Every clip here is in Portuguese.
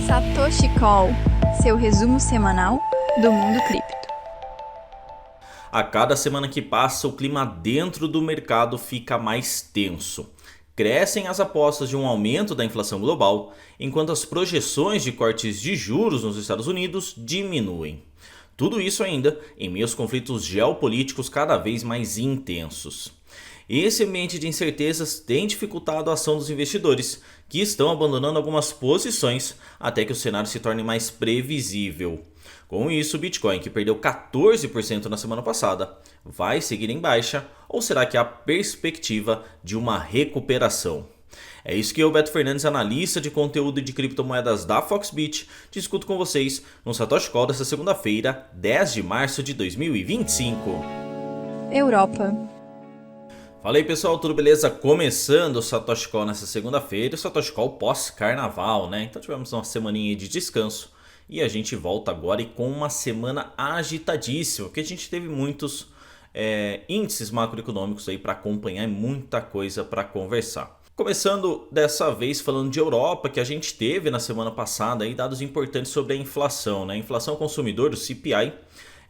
Satoshi Call, seu resumo semanal do mundo cripto. A cada semana que passa, o clima dentro do mercado fica mais tenso. Crescem as apostas de um aumento da inflação global, enquanto as projeções de cortes de juros nos Estados Unidos diminuem. Tudo isso ainda em meio aos conflitos geopolíticos cada vez mais intensos. Esse ambiente de incertezas tem dificultado a ação dos investidores, que estão abandonando algumas posições até que o cenário se torne mais previsível. Com isso, o Bitcoin, que perdeu 14% na semana passada, vai seguir em baixa ou será que há perspectiva de uma recuperação? É isso que eu, Beto Fernandes, analista de conteúdo de criptomoedas da Foxbit, discuto com vocês no Satoshi Call desta segunda-feira, 10 de março de 2025. Europa. Fala aí pessoal, tudo beleza? Começando o Satoshi Call nessa segunda-feira, o Satoshi Call pós-carnaval, né? Então tivemos uma semaninha de descanso e a gente volta agora e com uma semana agitadíssima, porque a gente teve muitos índices macroeconômicos aí para acompanhar e muita coisa para conversar. Começando dessa vez falando de Europa, que a gente teve na semana passada aí dados importantes sobre a inflação, né? A inflação consumidor, o CPI,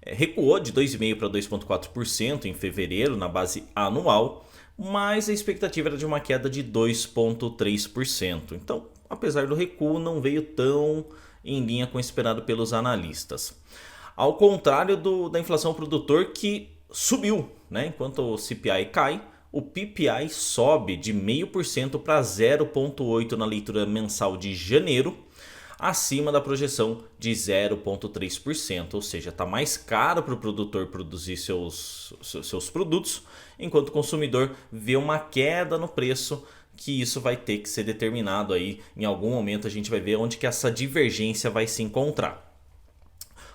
recuou de 2,5% para 2,4% em fevereiro na base anual, mas a expectativa era de uma queda de 2,3%. Então, apesar do recuo, não veio tão em linha com o esperado pelos analistas. Ao contrário da inflação ao produtor, que subiu, né? Enquanto o CPI cai, o PPI sobe de 0,5% para 0,8% na leitura mensal de janeiro, acima da projeção de 0,3%, ou seja, está mais caro para o produtor produzir seus produtos, enquanto o consumidor vê uma queda no preço, que isso vai ter que ser determinado aí, em algum momento a gente vai ver onde que essa divergência vai se encontrar.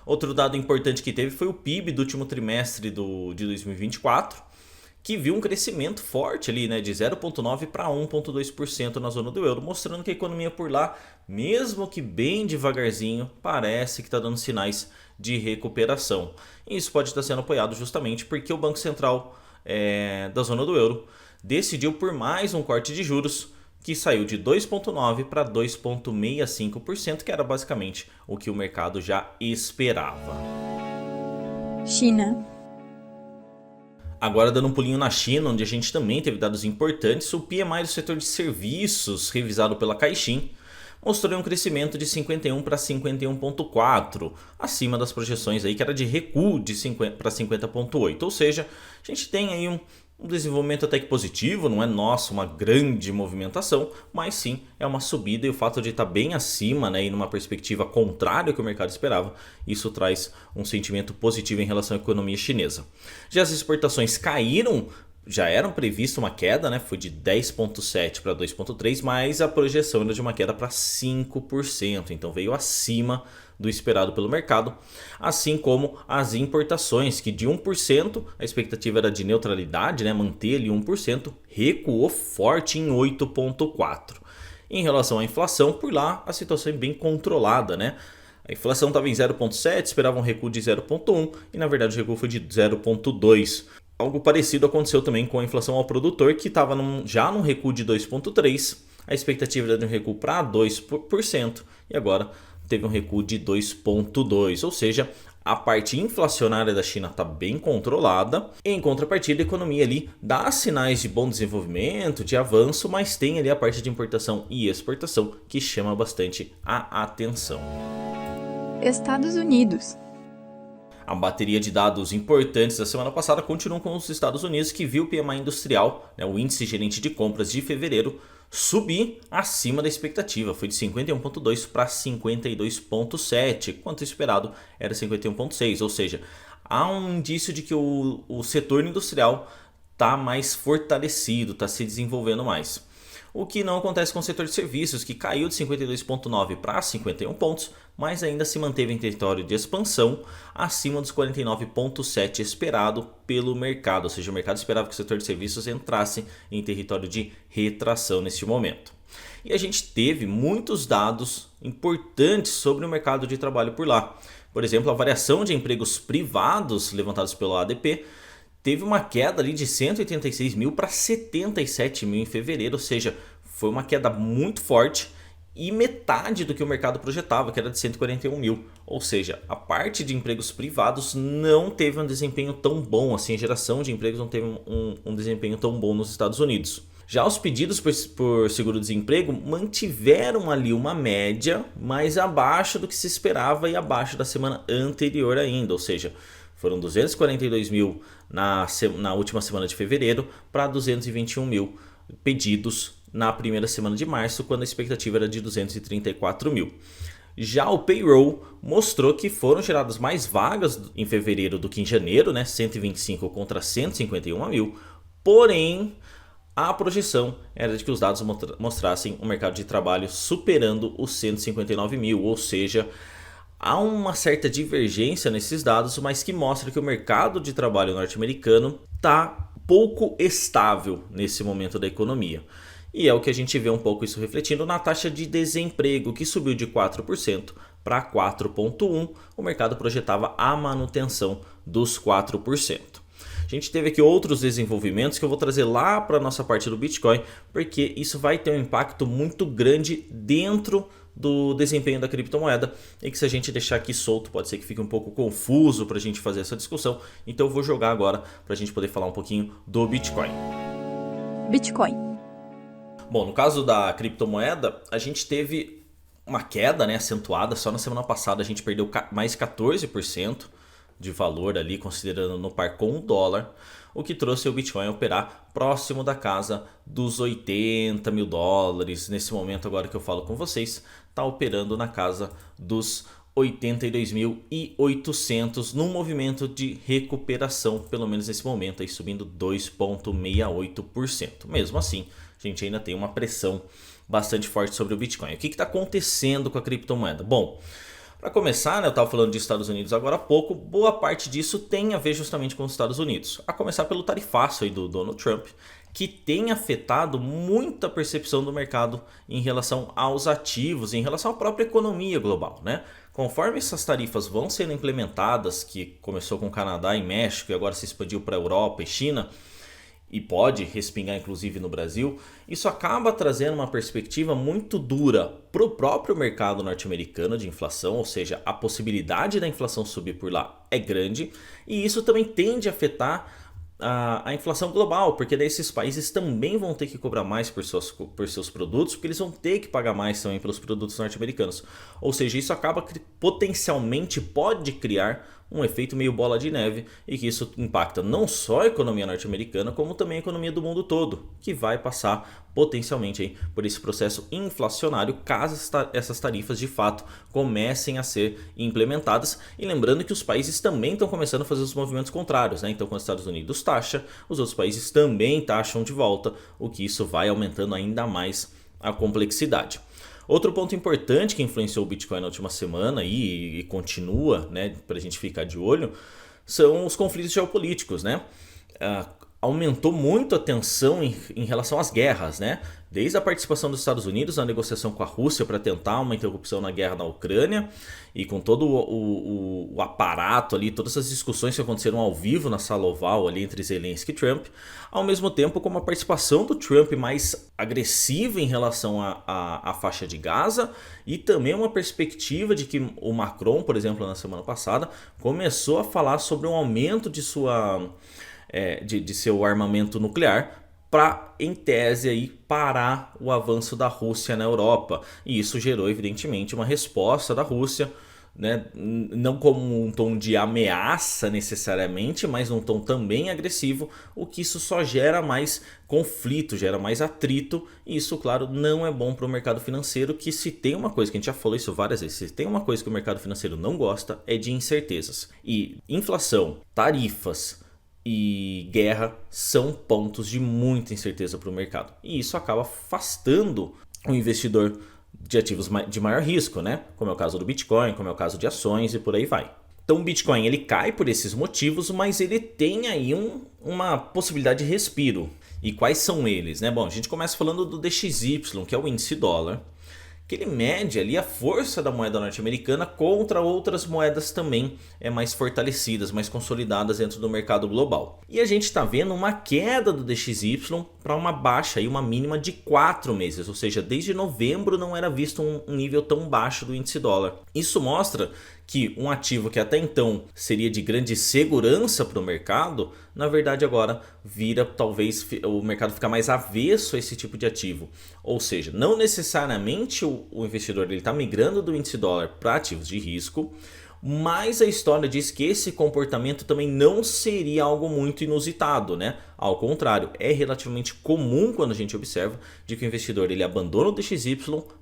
Outro dado importante que teve foi o PIB do último trimestre de 2024, que viu um crescimento forte ali, né, de 0,9% para 1,2% na zona do euro, mostrando que a economia por lá, mesmo que bem devagarzinho, parece que está dando sinais de recuperação. E isso pode estar sendo apoiado justamente porque o Banco Central da zona do euro decidiu por mais um corte de juros, que saiu de 2,9% para 2,65%, que era basicamente o que o mercado já esperava. China. Agora dando um pulinho na China, onde a gente também teve dados importantes, o PMI do setor de serviços, revisado pela Caixin, mostrou um crescimento de 51 para 51,4, acima das projeções aí, que era de recuo de 50 para 50,8. Ou seja, a gente tem aí um desenvolvimento até que positivo, não é uma grande movimentação, mas sim é uma subida, e o fato de estar bem acima, né, e numa perspectiva contrária ao que o mercado esperava, isso traz um sentimento positivo em relação à economia chinesa. Já as exportações caíram, já eram previsto uma queda, né, foi de 10,7 para 2,3, mas a projeção era de uma queda para 5%, então veio acima do esperado pelo mercado, assim como as importações, que de 1%, a expectativa era de neutralidade, né, manter ali 1%, recuou forte em 8,4%. Em relação à inflação, por lá a situação é bem controlada, né? A inflação estava em 0,7, esperava um recuo de 0,1 e na verdade o recuo foi de 0,2. Algo parecido aconteceu também com a inflação ao produtor, que estava já num recuo de 2,3%, a expectativa era de um recuo para 2% e agora teve um recuo de 2,2%, ou seja, a parte inflacionária da China está bem controlada. Em contrapartida, a economia ali dá sinais de bom desenvolvimento, de avanço, mas tem ali a parte de importação e exportação que chama bastante a atenção. Estados Unidos. A bateria de dados importantes da semana passada continuam com os Estados Unidos, que viu o PMI industrial, né, o índice gerente de compras de fevereiro, subir acima da expectativa. Foi de 51,2 para 52,7, enquanto esperado era 51,6. Ou seja, há um indício de que o setor industrial está mais fortalecido, está se desenvolvendo mais. O que não acontece com o setor de serviços, que caiu de 52,9 para 51 pontos, mas ainda se manteve em território de expansão, acima dos 49,7 esperado pelo mercado. Ou seja, o mercado esperava que o setor de serviços entrasse em território de retração neste momento. E a gente teve muitos dados importantes sobre o mercado de trabalho por lá. Por exemplo, a variação de empregos privados levantados pelo ADP teve uma queda ali de 186 mil para 77 mil em fevereiro, ou seja, foi uma queda muito forte e metade do que o mercado projetava, que era de 141 mil. Ou seja, a parte de empregos privados não teve um desempenho tão bom, assim, a geração de empregos não teve um desempenho tão bom nos Estados Unidos. Já os pedidos por seguro-desemprego mantiveram ali uma média mais abaixo do que se esperava e abaixo da semana anterior ainda, ou seja, foram 242 mil na última semana de fevereiro para 221 mil pedidos na primeira semana de março, quando a expectativa era de 234 mil. Já o payroll mostrou que foram geradas mais vagas em fevereiro do que em janeiro, né? 125 contra 151 mil, porém a projeção era de que os dados mostrassem um mercado de trabalho superando os 159 mil, ou seja, há uma certa divergência nesses dados, mas que mostra que o mercado de trabalho norte-americano está pouco estável nesse momento da economia. E é o que a gente vê um pouco isso refletindo na taxa de desemprego, que subiu de 4% para 4,1%. O mercado projetava a manutenção dos 4%. A gente teve aqui outros desenvolvimentos que eu vou trazer lá para a nossa parte do Bitcoin, porque isso vai ter um impacto muito grande dentro do desempenho da criptomoeda e que, se a gente deixar aqui solto, pode ser que fique um pouco confuso para a gente fazer essa discussão. Então eu vou jogar agora para a gente poder falar um pouquinho do Bitcoin. Bitcoin. Bom, no caso da criptomoeda, a gente teve uma queda, né, acentuada. Só na semana passada a gente perdeu mais 14% de valor ali, considerando no par com o dólar, o que trouxe o Bitcoin a operar próximo da casa dos 80 mil dólares. Nesse momento, agora que eu falo com vocês, está operando na casa dos 82.800 num movimento de recuperação, pelo menos nesse momento, aí subindo 2,68%. Mesmo assim, a gente ainda tem uma pressão bastante forte sobre o Bitcoin. O que está acontecendo com a criptomoeda? Bom, para começar, né, eu estava falando de Estados Unidos agora há pouco, boa parte disso tem a ver justamente com os Estados Unidos. A começar pelo tarifaço aí do Donald Trump, que tem afetado muito a percepção do mercado em relação aos ativos, em relação à própria economia global, né? Conforme essas tarifas vão sendo implementadas, que começou com o Canadá e México e agora se expandiu para a Europa e China, e pode respingar inclusive no Brasil, isso acaba trazendo uma perspectiva muito dura para o próprio mercado norte-americano de inflação, ou seja, a possibilidade da inflação subir por lá é grande, e isso também tende a afetar a inflação global, porque daí esses países também vão ter que cobrar mais por seus produtos, porque eles vão ter que pagar mais também pelos produtos norte-americanos. Ou seja, isso acaba potencialmente pode criar um efeito meio bola de neve, e que isso impacta não só a economia norte-americana, como também a economia do mundo todo, que vai passar potencialmente aí por esse processo inflacionário caso essas tarifas de fato comecem a ser implementadas. E lembrando que os países também estão começando a fazer os movimentos contrários, né? Então, quando os Estados Unidos taxa, os outros países também taxam de volta, o que isso vai aumentando ainda mais a complexidade. Outro ponto importante que influenciou o Bitcoin na última semana e continua, né, para a gente ficar de olho, são os conflitos geopolíticos, né? Aumentou muito a tensão em relação às guerras, né? Desde a participação dos Estados Unidos na negociação com a Rússia para tentar uma interrupção na guerra na Ucrânia, e com todo o aparato ali, todas as discussões que aconteceram ao vivo na sala oval ali entre Zelensky e Trump, ao mesmo tempo como a participação do Trump mais agressiva em relação à faixa de Gaza, e também uma perspectiva de que o Macron, por exemplo, na semana passada, começou a falar sobre um aumento de seu armamento nuclear para, em tese, aí, parar o avanço da Rússia na Europa. E isso gerou, evidentemente, uma resposta da Rússia, né? Não como um tom de ameaça necessariamente, mas num tom também agressivo, o que isso só gera mais conflito, gera mais atrito, e isso, claro, não é bom para o mercado financeiro, que se tem uma coisa, que a gente já falou isso várias vezes, se tem uma coisa que o mercado financeiro não gosta, é de incertezas. E inflação, tarifas e guerra são pontos de muita incerteza para o mercado. E isso acaba afastando o investidor de ativos de maior risco, né? Como é o caso do Bitcoin, como é o caso de ações e por aí vai. Então o Bitcoin ele cai por esses motivos, mas ele tem aí uma possibilidade de respiro. E quais são eles, né? Bom, a gente começa falando do DXY, que é o índice dólar, que ele mede ali a força da moeda norte-americana contra outras moedas também mais fortalecidas, mais consolidadas dentro do mercado global. E a gente está vendo uma queda do DXY para uma baixa, aí, uma mínima de 4 meses, ou seja, desde novembro não era visto um nível tão baixo do índice dólar. Isso mostra que um ativo que até então seria de grande segurança para o mercado, na verdade agora vira, talvez o mercado ficar mais avesso a esse tipo de ativo. Ou seja, não necessariamente o investidor está migrando do índice dólar para ativos de risco, mas a história diz que esse comportamento também não seria algo muito inusitado, né? Ao contrário, é relativamente comum quando a gente observa de que o investidor ele abandona o DXY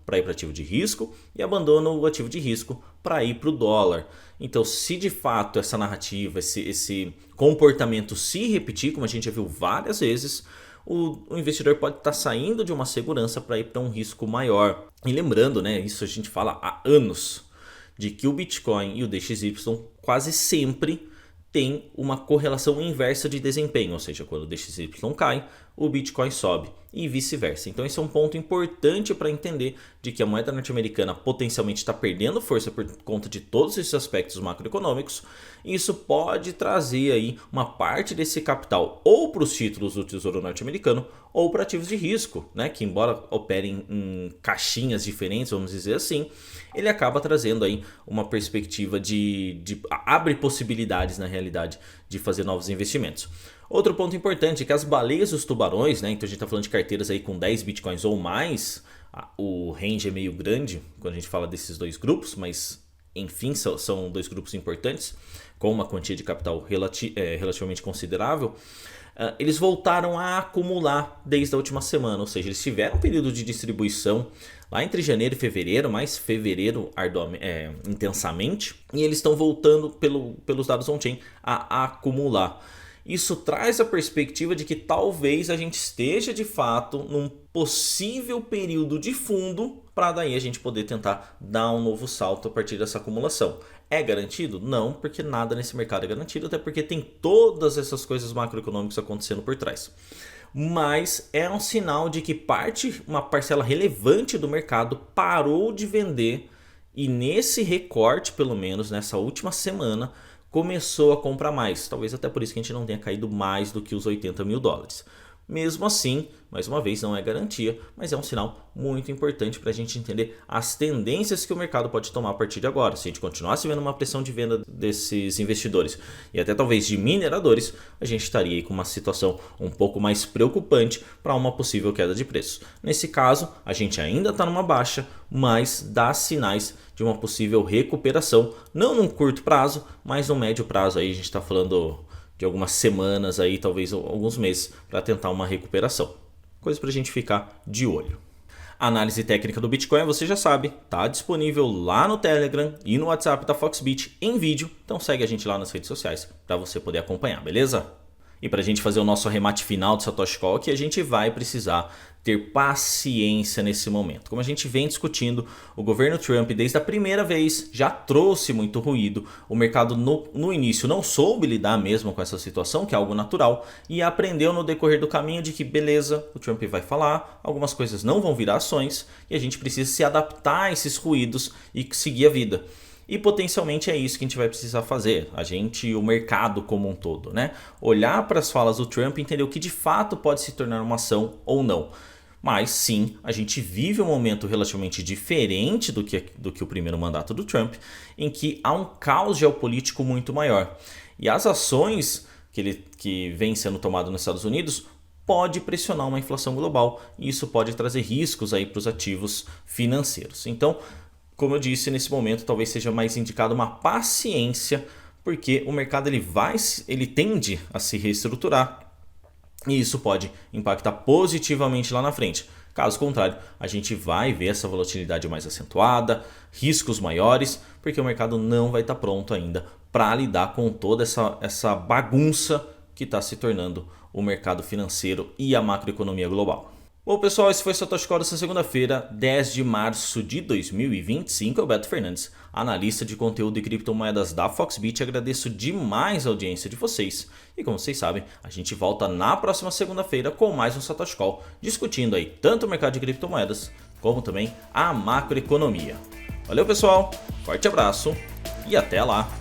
para ir para ativo de risco e abandona o ativo de risco para ir para o dólar. Então, se de fato essa narrativa, esse comportamento se repetir, como a gente já viu várias vezes, o investidor pode estar saindo de uma segurança para ir para um risco maior. E lembrando, né, isso a gente fala há anos, de que o Bitcoin e o DXY quase sempre têm uma correlação inversa de desempenho, ou seja, quando o DXY cai, o Bitcoin sobe e vice-versa. Então esse é um ponto importante para entender de que a moeda norte-americana potencialmente está perdendo força por conta de todos esses aspectos macroeconômicos, e isso pode trazer aí uma parte desse capital ou para os títulos do Tesouro norte-americano ou para ativos de risco, né, que embora operem em caixinhas diferentes, vamos dizer assim, ele acaba trazendo aí uma perspectiva abre possibilidades na realidade de fazer novos investimentos. Outro ponto importante é que as baleias dos tubarões, né, então a gente está falando de carteiras aí com 10 bitcoins ou mais, o range é meio grande quando a gente fala desses dois grupos, mas enfim, são dois grupos importantes, com uma quantia de capital relativamente considerável. Eles voltaram a acumular desde a última semana, ou seja, eles tiveram um período de distribuição lá entre janeiro e fevereiro, mais fevereiro intensamente, e eles estão voltando pelos dados on-chain a acumular. Isso traz a perspectiva de que talvez a gente esteja de fato num possível período de fundo para daí a gente poder tentar dar um novo salto a partir dessa acumulação. É garantido? Não, porque nada nesse mercado é garantido, até porque tem todas essas coisas macroeconômicas acontecendo por trás. Mas é um sinal de que uma parcela relevante do mercado parou de vender e nesse recorte, pelo menos nessa última semana, começou a comprar mais. Talvez até por isso que a gente não tenha caído mais do que os 80 mil dólares. Mesmo assim, mais uma vez, não é garantia, mas é um sinal muito importante para a gente entender as tendências que o mercado pode tomar a partir de agora. Se a gente continuasse vendo uma pressão de venda desses investidores e até talvez de mineradores, a gente estaria aí com uma situação um pouco mais preocupante para uma possível queda de preços. Nesse caso, a gente ainda está numa baixa, mas dá sinais de uma possível recuperação, não num curto prazo, mas no médio prazo. Aí a gente está falando de algumas semanas, aí, talvez alguns meses, para tentar uma recuperação. Coisa para a gente ficar de olho. A análise técnica do Bitcoin, você já sabe, está disponível lá no Telegram e no WhatsApp da Foxbit em vídeo. Então segue a gente lá nas redes sociais para você poder acompanhar, beleza? E para a gente fazer o nosso arremate final de Satoshi Call, que a gente vai precisar ter paciência nesse momento. Como a gente vem discutindo, o governo Trump desde a primeira vez já trouxe muito ruído. O mercado no início não soube lidar mesmo com essa situação, que é algo natural, e aprendeu no decorrer do caminho de que beleza, o Trump vai falar, algumas coisas não vão virar ações e a gente precisa se adaptar a esses ruídos e seguir a vida. E potencialmente é isso que a gente vai precisar fazer, o mercado como um todo, né? Olhar para as falas do Trump e entender o que de fato pode se tornar uma ação ou não. Mas sim, a gente vive um momento relativamente diferente do que o primeiro mandato do Trump, em que há um caos geopolítico muito maior. E as ações que vem sendo tomadas nos Estados Unidos pode pressionar uma inflação global e isso pode trazer riscos aí para os ativos financeiros. Então, como eu disse, nesse momento talvez seja mais indicado uma paciência, porque o mercado ele tende a se reestruturar e isso pode impactar positivamente lá na frente. Caso contrário, a gente vai ver essa volatilidade mais acentuada, riscos maiores, porque o mercado não vai estar pronto ainda para lidar com toda essa bagunça que está se tornando o mercado financeiro e a macroeconomia global. Bom, pessoal, esse foi o Satoshi Call dessa segunda-feira, 10 de março de 2025. Eu, Beto Fernandes, analista de conteúdo e criptomoedas da Foxbit. Agradeço demais a audiência de vocês. E como vocês sabem, a gente volta na próxima segunda-feira com mais um Satoshi Call, discutindo aí tanto o mercado de criptomoedas como também a macroeconomia. Valeu pessoal, forte abraço e até lá!